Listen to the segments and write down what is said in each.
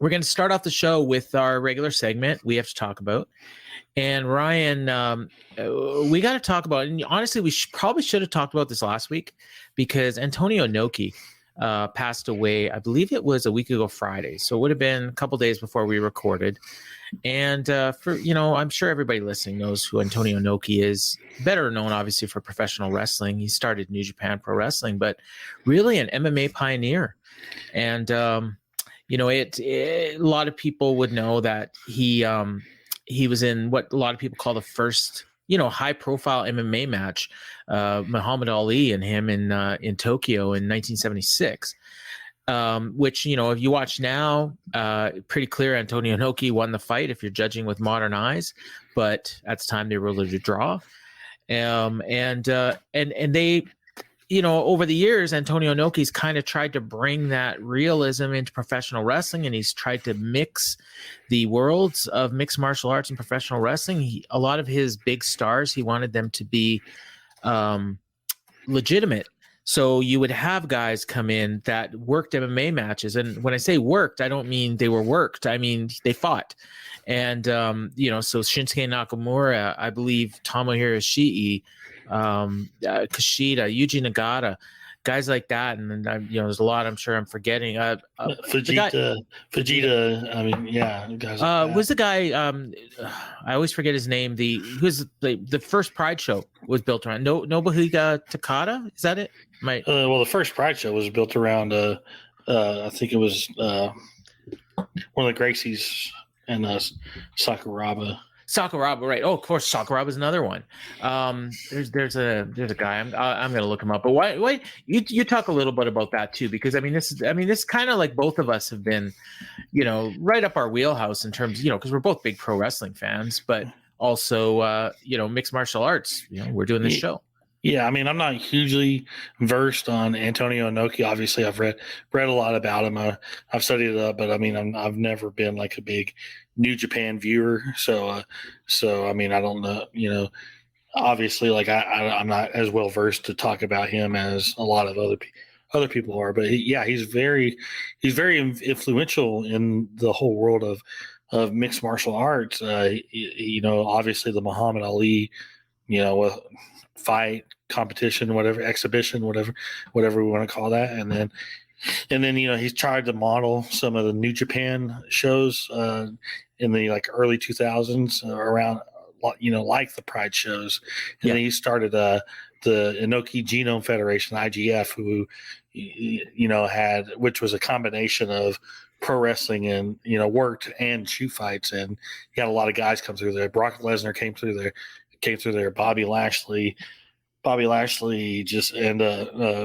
we're going to start off the show with our regular segment we have to talk about. And Ryan, we got to talk about, and honestly, we probably should have talked about this last week because Antonio Inoki passed away. I believe it was a week ago Friday. So it would have been a couple days before we recorded. And I'm sure everybody listening knows who Antonio Inoki is. Better known, obviously, for professional wrestling. He started New Japan Pro Wrestling, but really an MMA pioneer. And a lot of people would know that he was in what a lot of people call the first, high-profile MMA match, Muhammad Ali and him in Tokyo in 1976. Which, if you watch now, pretty clear Antonio Inoki won the fight if you're judging with modern eyes, but at the time they were able to draw. And they, over the years, Antonio Inoki's kind of tried to bring that realism into professional wrestling, and he's tried to mix the worlds of mixed martial arts and professional wrestling. A lot of his big stars, he wanted them to be legitimate. So you would have guys come in that worked MMA matches. And when I say worked, I don't mean they were worked. I mean, they fought. And, so Shinsuke Nakamura, I believe Tomohiro Ishii, Kushida, Yuji Nagata, guys like that. And then, there's a lot I'm sure I'm forgetting. Vegeta. I mean, yeah. Guys like was the guy, I always forget his name. The first Pride show was built around Nobuhiko Takada. Is that it? Well, the first Pride show was built around, I think it was one of the Gracies and Sakuraba. Sakuraba, right? Oh, of course, Sakuraba is another one. There's a guy. I'm gonna look him up. But why you talk a little bit about that too? Because this is kind of like both of us have been, right up our wheelhouse in terms, because we're both big pro wrestling fans, but also mixed martial arts. We're doing this show. Yeah, I mean, I'm not hugely versed on Antonio Inoki. Obviously, I've read a lot about him. I've studied it up, but I mean, I've never been like a big New Japan viewer. So I mean, I don't know. Obviously, like I'm not as well versed to talk about him as a lot of other people are. But he's very influential in the whole world of mixed martial arts. Obviously the Muhammad Ali, fight competition, whatever, exhibition, whatever we want to call that. And then he's tried to model some of the New Japan shows in the early 2000s around, like the Pride shows. And then he started the Inoki Genome Federation, IGF, who which was a combination of pro wrestling and worked and shoot fights, and he had a lot of guys come through there. Brock Lesnar came through there. Bobby Lashley just, and Shinya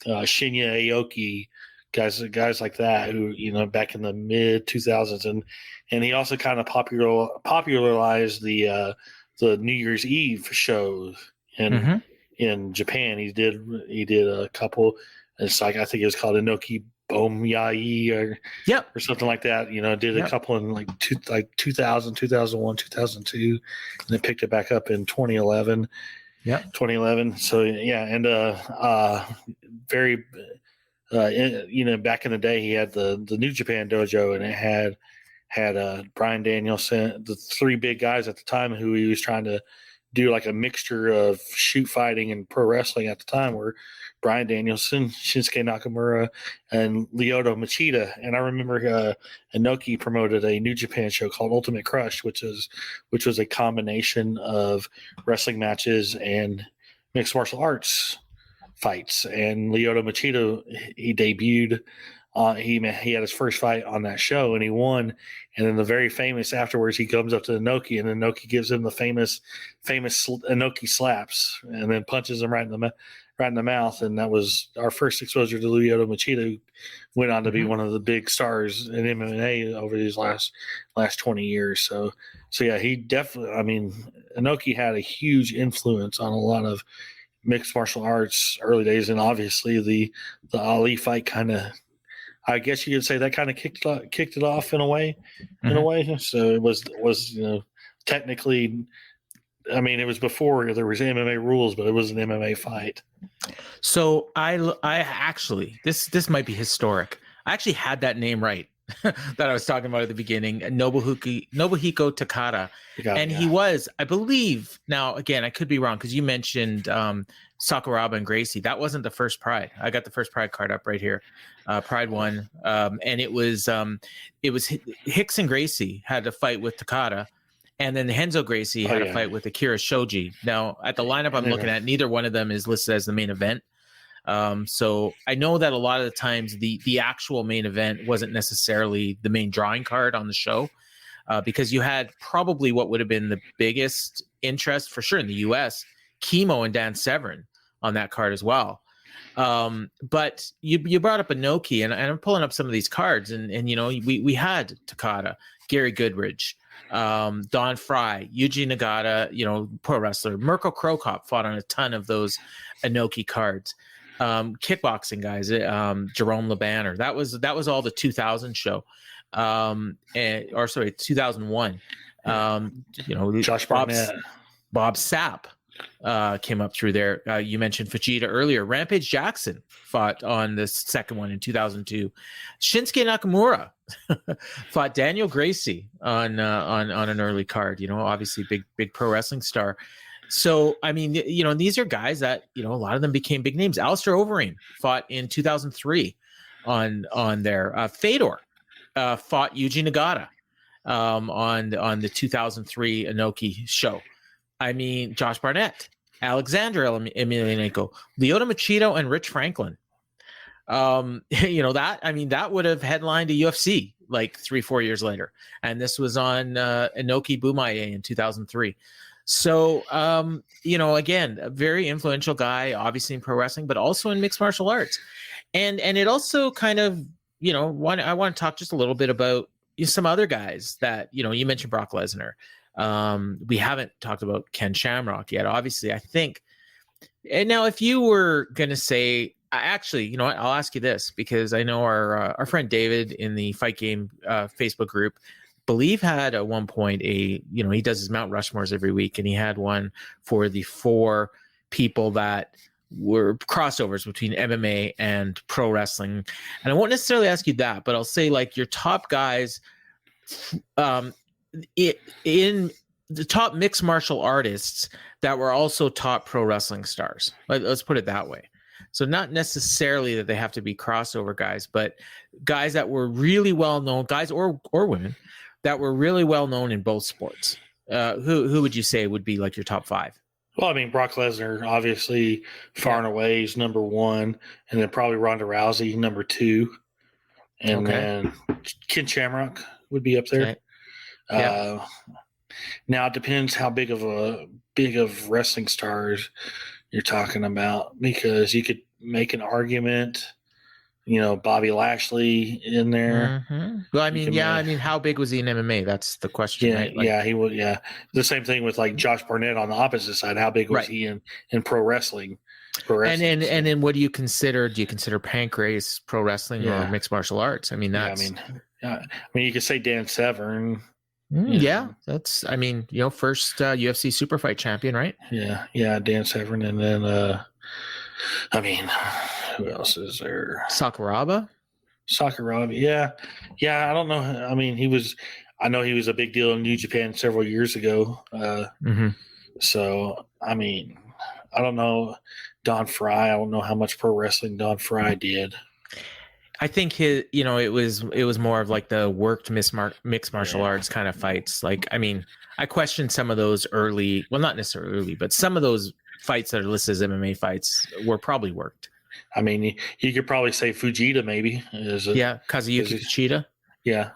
Aoki, guys like that who, back in the mid 2000s. And he also kind of popularized the New Year's Eve shows in Japan. He did a couple. It's I think it was called Inoki Bomyai or something like that. Did a couple in 2000, 2001, 2002, and then picked it back up in 2011. Yeah, 2011. So and very back in the day, he had the New Japan dojo, and it had Bryan Danielson, the three big guys at the time who he was trying to do like a mixture of shoot fighting and pro wrestling at the time were Bryan Danielson, Shinsuke Nakamura, and Lyoto Machida. And I remember Inoki promoted a New Japan show called Ultimate Crush, which was a combination of wrestling matches and mixed martial arts fights. And Lyoto Machida, he debuted. He had his first fight on that show, and he won. And then the very famous afterwards, he comes up to Inoki, and Inoki gives him the famous Inoki slaps, and then punches him right in the mouth. And that was our first exposure to Lyoto Machida, who went on to be one of the big stars in MMA over these last 20 years. So yeah, he definitely. I mean, Inoki had a huge influence on a lot of mixed martial arts early days, and obviously the Ali fight kind of. I guess you could say that kind of kicked it off in a way. So it was technically, I mean, it was before there was MMA rules, but it was an MMA fight. So I actually, this might be historic. I actually had that name right. that I was talking about at the beginning, Nobuhiko Takada. And Yeah. he was, I believe, now again, I could be wrong because you mentioned Sakuraba and Gracie. That wasn't the first Pride. I got the first Pride card up right here. Pride 1. And it was Hicks and Gracie had a fight with Takada. And then Henzo Gracie had a fight with Akira Shoji. Now, at the lineup I'm looking at, neither one of them is listed as the main event. So I know that a lot of the times the actual main event wasn't necessarily the main drawing card on the show, because you had probably what would have been the biggest interest for sure in the US, Chemo and Dan Severn on that card as well. But you brought up Inoki, and I'm pulling up some of these cards, and we had Takada, Gary Goodridge, Don Fry, Yuji Nagata, pro wrestler. Mirko Krokop fought on a ton of those Inoki cards. Kickboxing guys, Jerome LeBanner. That was all the 2000 show. 2001. Josh Barnett. Bob Sapp came up through there. You mentioned Fujita earlier. Rampage Jackson fought on the second one in 2002. Shinsuke Nakamura fought Daniel Gracie on an early card. Obviously big pro wrestling star. So, I mean, these are guys that, a lot of them became big names. Alistair Overeem fought in 2003 on there. Fedor fought Yuji Nagata on the 2003 Inoki show. I mean, Josh Barnett, Alexander Emelianenko, Lyoto Machida, and Rich Franklin. That would have headlined a UFC like 3-4 years later. And this was on Inoki Bumaye in 2003. So, again, a very influential guy, obviously in pro wrestling, but also in mixed martial arts. And it also kind of, I want to talk just a little bit about some other guys that, you mentioned Brock Lesnar. We haven't talked about Ken Shamrock yet, obviously, I think. And now, if you were going to say, actually, I'll ask you this, because I know our friend David in the Fight Game Facebook group, believe had at one point he does his Mount Rushmores every week, and he had one for the 4 people that were crossovers between MMA and pro wrestling. And I won't necessarily ask you that, but I'll say like your top guys in the top mixed martial artists that were also top pro wrestling stars. Let's put it that way. So not necessarily that they have to be crossover guys, but guys that were really well known, guys or women that were really well known in both sports. Who would you say would be like your top 5? Well, I mean, Brock Lesnar, obviously, far and away is number 1, and then probably Ronda Rousey, number 2, and then Ken Shamrock would be up there. Okay. Now it depends how big of wrestling stars you're talking about, because you could make an argument. Bobby Lashley in there. Mm-hmm. Well, I mean, how big was he in MMA? That's the question. Yeah, right? He would. Yeah, the same thing with like Josh Barnett on the opposite side. How big was he in pro wrestling? And then what do you consider? Do you consider Pancrase pro wrestling or mixed martial arts? I mean, that's. I mean, you could say Dan Severn. That's. I mean, first UFC super fight champion, right? Yeah, Dan Severn, and then. I mean, who else is there? Sakuraba, yeah. I don't know. I mean, I know he was a big deal in New Japan several years ago. So, I mean, I don't know. Don Fry, I don't know how much pro wrestling Don Fry did. I think it was more of like the worked mixed martial arts kind of fights. Like, I mean, I questioned some of those early, well, not necessarily early, but some of those fights that are listed as MMA fights were probably worked. I mean, you could probably say Fujita maybe. Kazuyuki Fujita. Yeah.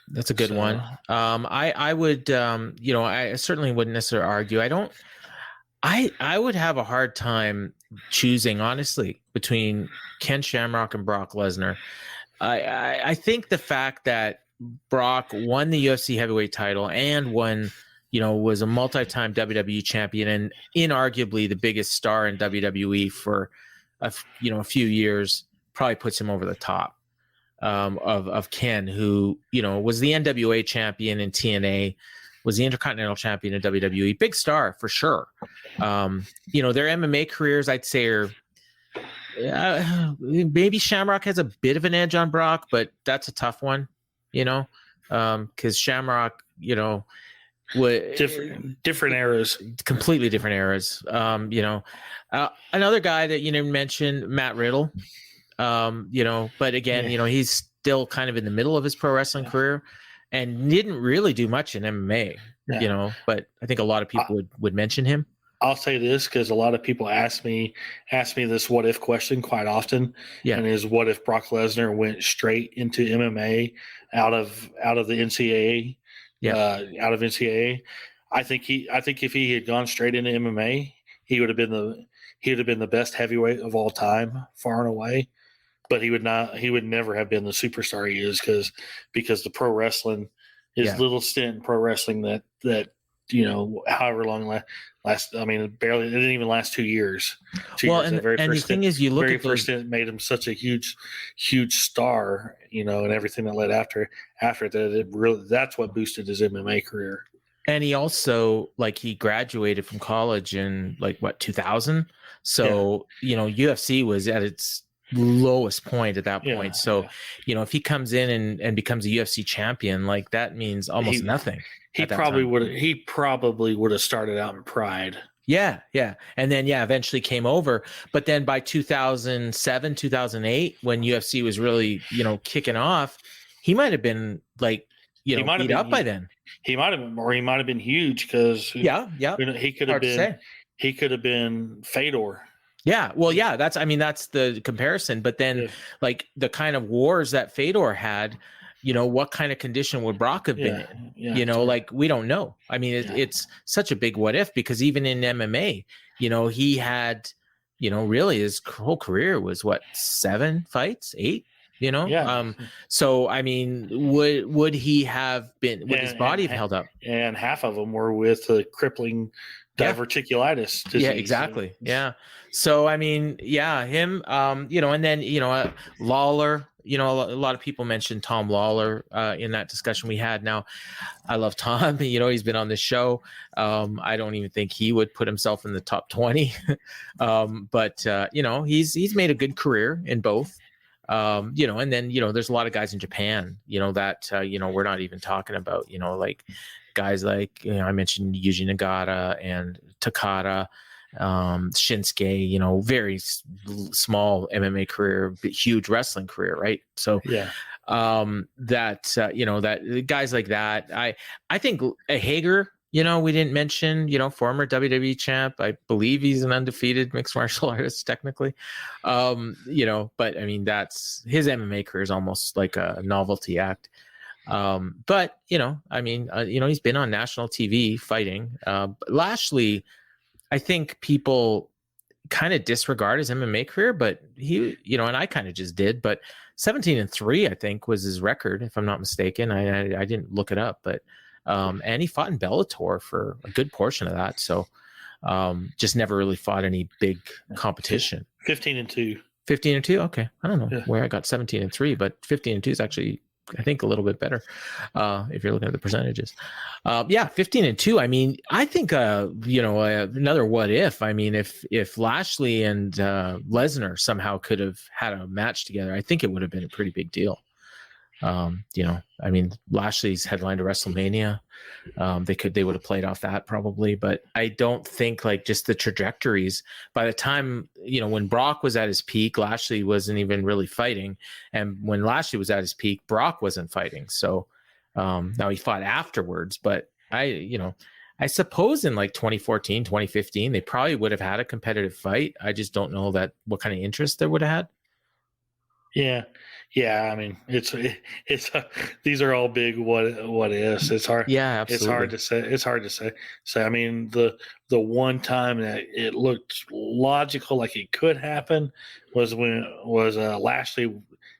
That's a good one. I would, I certainly wouldn't necessarily argue. I would have a hard time choosing, honestly, between Ken Shamrock and Brock Lesnar. I think the fact that Brock won the UFC heavyweight title and was a multi-time WWE champion and inarguably the biggest star in WWE for a few years probably puts him over the top of Ken, who was the NWA champion in TNA, was the Intercontinental champion in WWE, big star for sure. Their MMA careers, I'd say, are maybe Shamrock has a bit of an edge on Brock, but that's a tough one, because Shamrock, different eras, completely different eras. Another guy that you didn't mention, Matt Riddle. But again, he's still kind of in the middle of his pro wrestling career, and didn't really do much in MMA. But I think a lot of people would mention him. I'll say this because a lot of people ask me this what if question quite often. Yeah. And is what if Brock Lesnar went straight into MMA out of the NCAA? Yeah. Out of NCAA. I think if he had gone straight into MMA, he would have been the best heavyweight of all time, far and away. But he would never have been the superstar he is because the pro wrestling, his little stint in pro wrestling that however long barely, it didn't even last 2 years. And the thing is, you look at first stint made him such a huge star, and everything that led after that, that's what boosted his MMA career. And he also, he graduated from college in 2000. So, UFC was at its lowest point at that point. So, if he comes in and becomes a UFC champion, that means almost nothing. He probably would have started out in Pride. Yeah. And then, eventually came over. But then by 2007, 2008, when UFC was really, kicking off, he might have been beat up by then. He might have been huge because he could have been Fedor. Yeah, well, that's the comparison. But then, the kind of wars that Fedor had, what kind of condition would Brock have been in? We don't know. It's such a big what if, because even in MMA, he had, really his whole career was 7 fights, 8. So would he have been? Would his body have held up? And half of them were with a crippling diverticulitis disease. Yeah, exactly. Yeah. So him. And then Lawler. A lot of people mentioned Tom Lawler in that discussion we had. Now, I love Tom. He's been on this show. I don't even think he would put himself in the top 20. But he's made a good career in both. And then there's a lot of guys in Japan. That we're not even talking about. Guys I mentioned Yuji Nagata and Takada. Shinsuke, very small MMA career, but huge wrestling career, right? So that guys like that, I think Hager, we didn't mention, former WWE champ. I believe he's an undefeated mixed martial artist technically. But that's his MMA career is almost like a novelty act. But he's been on national TV fighting. Lashley, I think people kind of disregard his MMA career, but he, and I kind of just did, but 17-3, I think was his record, if I'm not mistaken. I didn't look it up, but, and he fought in Bellator for a good portion of that. So, just never really fought any big competition. 15-2. 15-2. Okay. I don't know where I got 17-3, but 15-2 is actually, I think, a little bit better if you're looking at the percentages. 15-2. I think another what if. If Lashley and Lesnar somehow could have had a match together, I think it would have been a pretty big deal. Lashley's headlined to WrestleMania. They would have played off that probably, but I don't think just the trajectories by the time, when Brock was at his peak, Lashley wasn't even really fighting. And when Lashley was at his peak, Brock wasn't fighting. So, now he fought afterwards, but I suppose in 2014, 2015, they probably would have had a competitive fight. I just don't know what kind of interest they would have had. Yeah. These are all big what ifs. It's hard. Yeah, absolutely. It's hard to say. So the one time that it looked logical, like it could happen, was when Lashley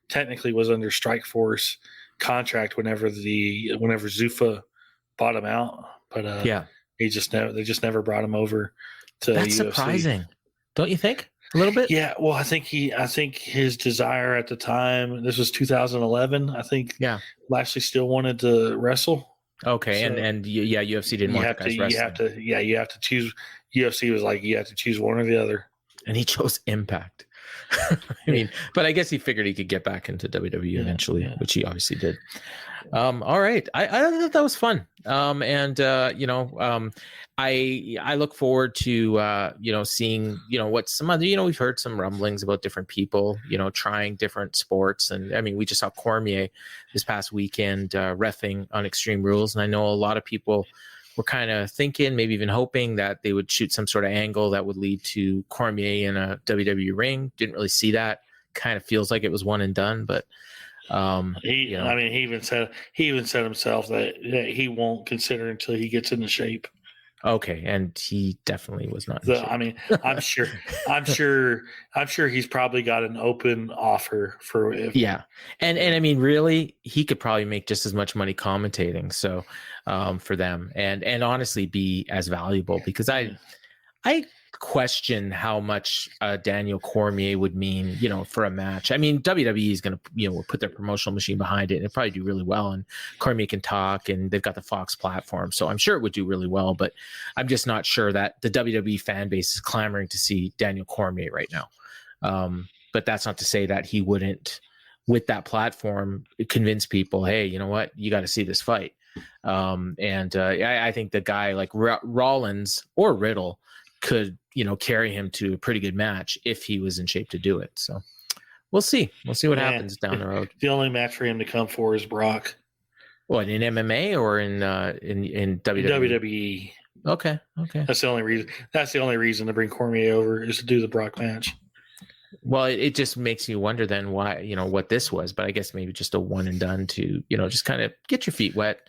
technically was under Strikeforce contract whenever Zuffa bought him out, but they just never brought him over to That's UFC. Surprising, don't you think? A little bit. Yeah, well, I think his desire at the time, this was 2011. I think Lashley still wanted to wrestle. Okay, so, and UFC didn't want the guys wrestling. You have to choose. UFC was like, you have to choose one or the other, and he chose Impact. I mean, but I guess he figured he could get back into WWE eventually, which he obviously did. All right. I thought that was fun. I look forward to, seeing, what some other, we've heard some rumblings about different people, trying different sports. And I mean, we just saw Cormier this past weekend reffing on Extreme Rules. And I know a lot of people were kind of thinking, maybe even hoping that they would shoot some sort of angle that would lead to Cormier in a WWE ring. Didn't really see that. Kind of feels like it was one and done, but he even said himself that he won't consider until he gets into shape. Okay, and he definitely was not. I mean, I'm sure he's probably got an open offer for it. Yeah, and I mean, really, he could probably make just as much money commentating. So, for them, and honestly, be as valuable because I question how much Daniel Cormier would mean, for a match. I mean, WWE is going to, put their promotional machine behind it and it'll probably do really well. And Cormier can talk and they've got the Fox platform. So I'm sure it would do really well, but I'm just not sure that the WWE fan base is clamoring to see Daniel Cormier right now. But that's not to say that he wouldn't, with that platform, convince people, hey, you know what, you got to see this fight. I think the guy like Rollins or Riddle could, carry him to a pretty good match if he was in shape to do it. So we'll see. We'll see what happens down the road. The only match for him to come for is Brock. What, in MMA or in WWE? WWE. Okay. That's the only reason. That's the only reason to bring Cormier over is to do the Brock match. Well, it just makes you wonder then why, what this was. But I guess maybe just a one and done to, just kind of get your feet wet.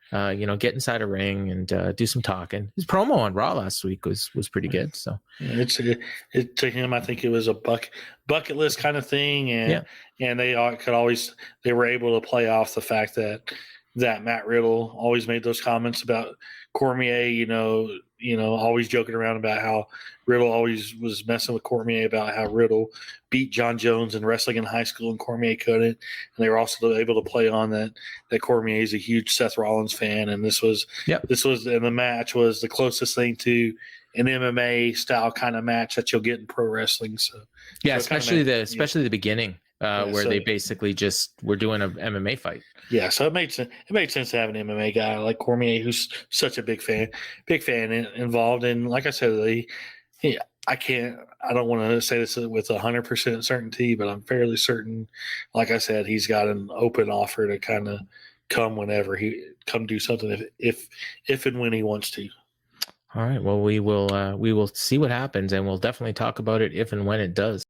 Get inside a ring and do some talking. His promo on Raw last week was pretty good. So to him, I think it was a bucket list kind of thing, and they were able to play off the fact that Matt Riddle always made those comments about Cormier, always joking around about how Riddle always was messing with Cormier about how Riddle beat John Jones in wrestling in high school and Cormier couldn't. And they were also able to play on that Cormier is a huge Seth Rollins fan. And the match was the closest thing to an MMA style kind of match that you'll get in pro wrestling. So especially the beginning. They basically just were doing an MMA fight. Yeah, so it made sense to have an MMA guy like Cormier, who's such a big fan involved. And like I said, I don't want to say this with 100% certainty, but I'm fairly certain. Like I said, he's got an open offer to kind of come whenever he come do something if and when he wants to. All right. Well, we will see what happens, and we'll definitely talk about it if and when it does.